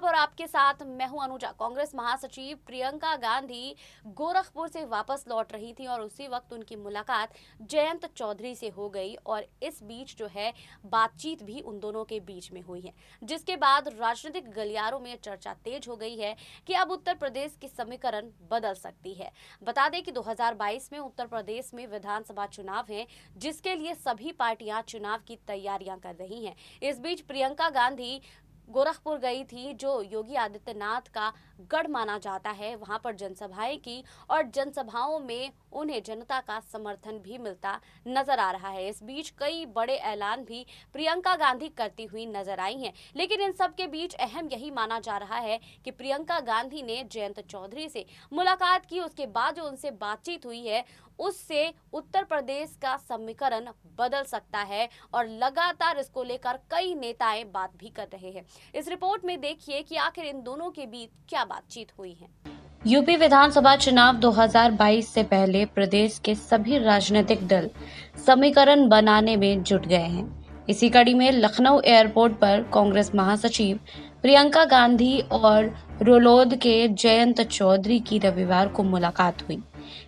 आदाब और आपके साथ मैं हूं अनुजा। कांग्रेस महासचिव प्रियंका गांधी गोरखपुर से वापस लौट रही थी और उसी वक्त उनकी मुलाकात जयंत चौधरी से हो गई और इस बीच जो है बातचीत भी उन दोनों के बीच में हुई है, जिसके बाद राजनीतिक गलियारों में चर्चा तेज हो गई है कि अब उत्तर प्रदेश की समीकरण बदल सकती है। बता दें कि 2022 में उत्तर प्रदेश में विधानसभा चुनाव है, जिसके लिए सभी पार्टियां चुनाव की तैयारियां कर रही हैं। इस बीच प्रियंका गांधी गोरखपुर गई थी, जो योगी आदित्यनाथ का गढ़ माना जाता है। वहां पर जनसभाएं की और जनसभाओं में उन्हें जनता का समर्थन भी मिलता नजर आ रहा है। इस बीच कई बड़े ऐलान भी प्रियंका गांधी करती हुई नजर आई हैं, लेकिन इन सब के बीच अहम यही माना जा रहा है कि प्रियंका गांधी ने जयंत चौधरी से मुलाकात की। उसके बाद जो उनसे बातचीत हुई है, उससे उत्तर प्रदेश का समीकरण बदल सकता है और लगातार इसको लेकर कई नेताएं बात भी कर रहे हैं। इस रिपोर्ट में देखिए कि आखिर इन दोनों के बीच क्या बातचीत हुई है। यूपी विधानसभा चुनाव 2022 से पहले प्रदेश के सभी राजनीतिक दल समीकरण बनाने में जुट गए हैं। इसी कड़ी में लखनऊ एयरपोर्ट पर कांग्रेस महासचिव प्रियंका गांधी और रोलोद के जयंत चौधरी की रविवार को मुलाकात हुई।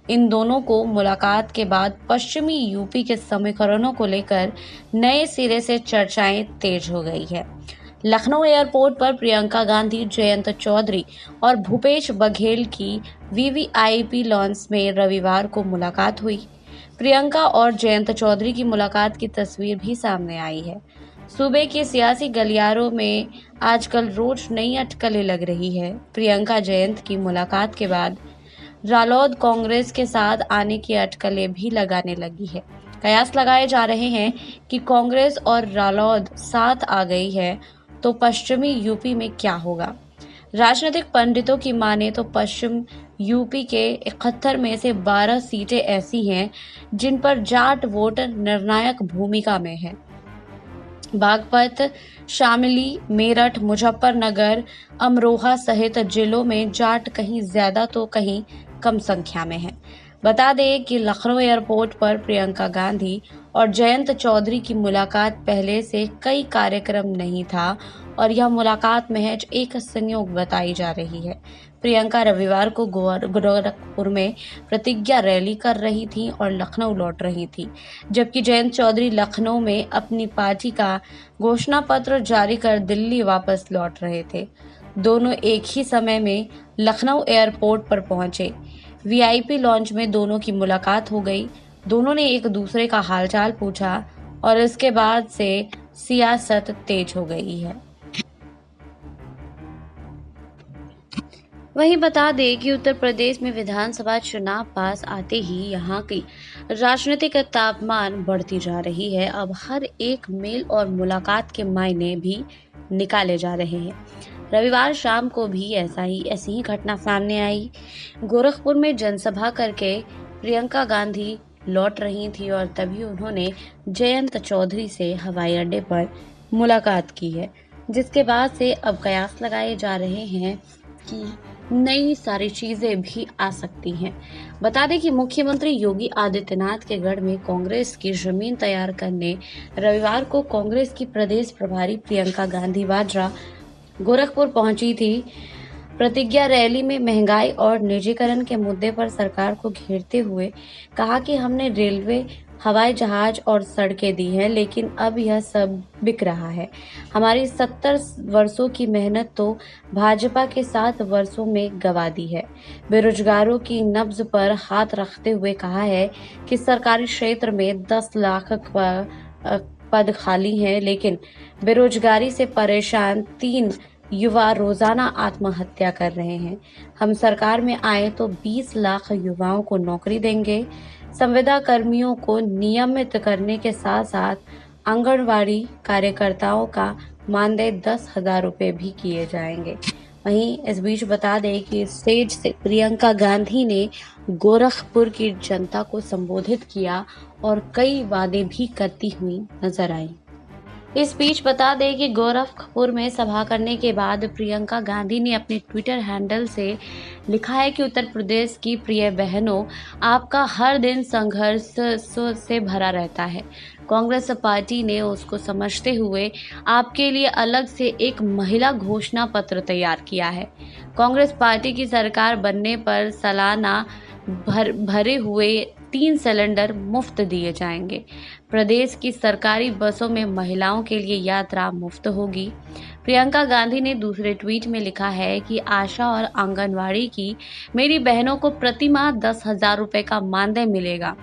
इन दोनों को मुलाकात के बाद पश्चिमी यूपी के समीकरणों को लेकर नए सिरे से चर्चाएं तेज हो गई है। लखनऊ एयरपोर्ट पर प्रियंका गांधी, जयंत चौधरी और भूपेश बघेल की वीवीआईपी लॉन्च में रविवार को मुलाकात हुई। प्रियंका और जयंत चौधरी की मुलाकात की तस्वीर भी सामने आई है। सूबे के सियासी गलियारों में आजकल रोज नई अटकलें लग रही है। प्रियंका जयंत की मुलाकात के बाद रालोद कांग्रेस के साथ आने की अटकलें भी लगाने लगी है। कयास लगाए जा रहे हैं कि कांग्रेस और रालोद साथ आ गई है तो पश्चिमी यूपी में क्या होगा। राजनीतिक पंडितों की माने तो पश्चिम यूपी के 71 में से 12 सीटें ऐसी हैं जिन पर जाट वोट निर्णायक भूमिका में है। बागपत, शामली, मेरठ, मुजफ्फरनगर, अमरोहा सहित जिलों में जाट कहीं ज्यादा तो कहीं कम संख्या में है। बता दें कि लखनऊ एयरपोर्ट पर प्रियंका गांधी और जयंत चौधरी की मुलाकात पहले से कई कार्यक्रम नहीं था और यह मुलाकात महज एक संयोग बताई जा रही है। प्रियंका रविवार को गोरखपुर में प्रतिज्ञा रैली कर रही थी और लखनऊ लौट रही थी, जबकि जयंत चौधरी लखनऊ में अपनी पार्टी का घोषणा पत्र जारी कर दिल्ली वापस लौट रहे थे। दोनों एक ही समय में लखनऊ एयरपोर्ट पर पहुंचे। वीआईपी लॉन्च में दोनों की मुलाकात हो गई। दोनों ने एक दूसरे का हालचाल पूछा और इसके बाद से सियासत तेज हो गई है। वहीं बता दें कि उत्तर प्रदेश में विधानसभा चुनाव पास आते ही यहां की राजनीतिक तापमान बढ़ती जा रही है। अब हर एक मेल और मुलाकात के मायने भी निकाले जा रहे हैं। रविवार शाम को भी ऐसी ही घटना सामने आई। गोरखपुर में जनसभा करके प्रियंका गांधी लौट रही थी और तभी उन्होंने जयंत चौधरी से हवाई अड्डे पर मुलाकात की है, जिसके बाद से अब कयास लगाए जा रहे हैं कि नई सारी चीजें भी आ सकती हैं। बता दें कि मुख्यमंत्री योगी आदित्यनाथ के गढ़ में कांग्रेस की जमीन तैयार करने रविवार को कांग्रेस की प्रदेश प्रभारी प्रियंका गांधी वाड्रा गोरखपुर पहुंची थी। प्रतिज्ञा रैली में महंगाई और निजीकरण के मुद्दे पर सरकार को घेरते हुए कहा कि हमने रेलवे, हवाई जहाज और सड़कें दी हैं, लेकिन अब यह सब बिक रहा है। हमारी 70 वर्षों की मेहनत तो भाजपा के 7 वर्षों में गंवा दी है। बेरोजगारों की नब्ज पर हाथ रखते हुए कहा है कि सरकारी क्षेत्र में 10 लाख पद खाली हैं, लेकिन बेरोजगारी से परेशान 3 युवा रोजाना आत्महत्या कर रहे हैं। हम सरकार में आए तो 20 लाख युवाओं को नौकरी देंगे। संविदा कर्मियों को नियमित करने के साथ साथ आंगनवाड़ी कार्यकर्ताओं का मानदेय 10,000 रुपए भी किए जाएंगे। वहीं इस बीच बता दें कि स्टेज से प्रियंका गांधी ने गोरखपुर की जनता को संबोधित किया और कई वादे भी करती हुई नजर आई। इस बीच बता दें कि गोरखपुर में सभा करने के बाद प्रियंका गांधी ने अपने ट्विटर हैंडल से लिखा है कि उत्तर प्रदेश की प्रिय बहनों, आपका हर दिन संघर्ष से भरा रहता है। कांग्रेस पार्टी ने उसको समझते हुए आपके लिए अलग से एक महिला घोषणा पत्र तैयार किया है। कांग्रेस पार्टी की सरकार बनने पर सालाना भरे हुए 3 सिलेंडर मुफ्त दिए जाएंगे। प्रदेश की सरकारी बसों में महिलाओं के लिए यात्रा मुफ्त होगी। प्रियंका गांधी ने दूसरे ट्वीट में लिखा है कि आशा और आंगनवाड़ी की मेरी बहनों को प्रति माह 10,000 रुपए का मानदेय मिलेगा।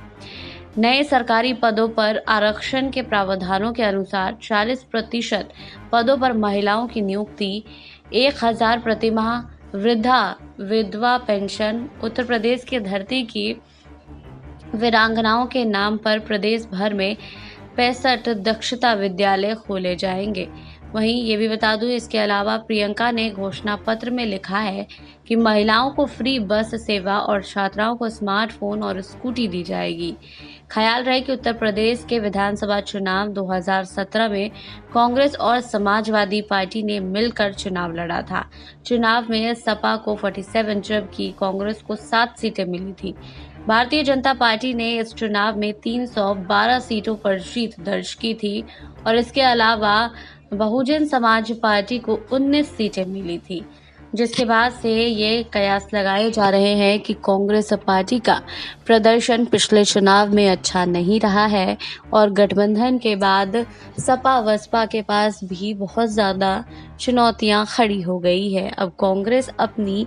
नए सरकारी पदों पर आरक्षण के प्रावधानों के अनुसार 40% पदों पर महिलाओं की नियुक्ति, 1,000 प्रति माह विधवा पेंशन, उत्तर प्रदेश की धरती की वीरांगनाओं के नाम पर प्रदेश भर में 65 दक्षता विद्यालय खोले जाएंगे। वहीं ये भी बता दूं, इसके अलावा प्रियंका ने घोषणा पत्र में लिखा है कि महिलाओं को फ्री बस सेवा और छात्राओं को स्मार्टफोन और स्कूटी दी जाएगी। ख्याल रहे कि उत्तर प्रदेश के विधानसभा चुनाव 2017 में कांग्रेस और समाजवादी पार्टी ने मिलकर चुनाव लड़ा था। चुनाव में सपा को 47 जबकि कांग्रेस को 7 सीटें मिली थी। भारतीय जनता पार्टी ने इस चुनाव में 312 सीटों पर जीत दर्ज की थी और इसके अलावा बहुजन समाज पार्टी को 19 सीटें मिली थी, जिसके बाद से ये कयास लगाए जा रहे हैं कि कांग्रेस पार्टी का प्रदर्शन पिछले चुनाव में अच्छा नहीं रहा है और गठबंधन के बाद सपा बसपा के पास भी बहुत ज़्यादा चुनौतियां खड़ी हो गई है। अब कांग्रेस अपनी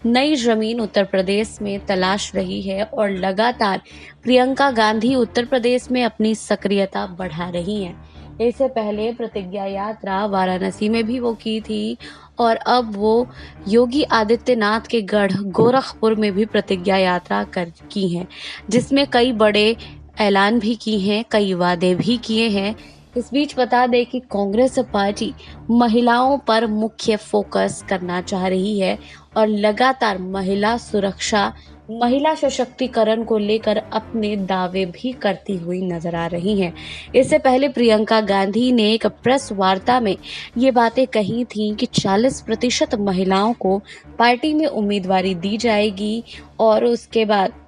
नई जमीन उत्तर प्रदेश में तलाश रही है और लगातार प्रियंका गांधी उत्तर प्रदेश में अपनी सक्रियता बढ़ा रही हैं। इससे पहले प्रतिज्ञा यात्रा वाराणसी में भी वो की थी और अब वो योगी आदित्यनाथ के गढ़ गोरखपुर में भी प्रतिज्ञा यात्रा की हैं, जिसमें कई बड़े ऐलान भी किए हैं, कई वादे भी किए हैं। इस बीच बता दें कि कांग्रेस पार्टी महिलाओं पर मुख्य फोकस करना चाह रही है और लगातार महिला सुरक्षा, महिला सशक्तिकरण को लेकर अपने दावे भी करती हुई नजर आ रही हैं। इससे पहले प्रियंका गांधी ने एक प्रेस वार्ता में ये बातें कही थीं कि 40% महिलाओं को पार्टी में उम्मीदवारी दी जाएगी और उसके बाद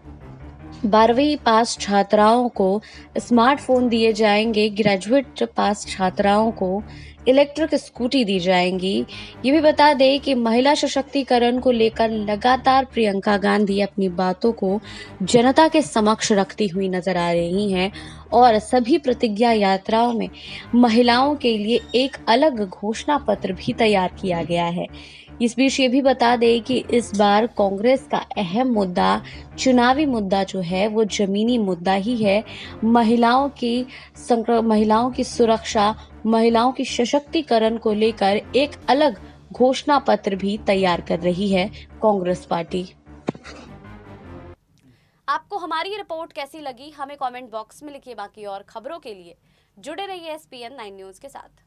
12वीं पास छात्राओं को स्मार्टफोन दिए जाएंगे, ग्रेजुएट पास छात्राओं को इलेक्ट्रिक स्कूटी दी जाएंगी। ये भी बता दें कि महिला सशक्तिकरण को लेकर लगातार प्रियंका गांधी अपनी बातों को जनता के समक्ष रखती हुई नजर आ रही हैं और सभी प्रतिज्ञा यात्राओं में महिलाओं के लिए एक अलग घोषणा पत्र भी तैयार किया गया है। इस बीच ये भी बता दें कि इस बार कांग्रेस का अहम मुद्दा, चुनावी मुद्दा जो है वो जमीनी मुद्दा ही है। महिलाओं की सुरक्षा, महिलाओं की सशक्तिकरण को लेकर एक अलग घोषणा पत्र भी तैयार कर रही है कांग्रेस पार्टी। आपको हमारी रिपोर्ट कैसी लगी, हमें कमेंट बॉक्स में लिखिए। बाकी और खबरों के लिए जुड़े रहिए SPN 9 न्यूज के साथ।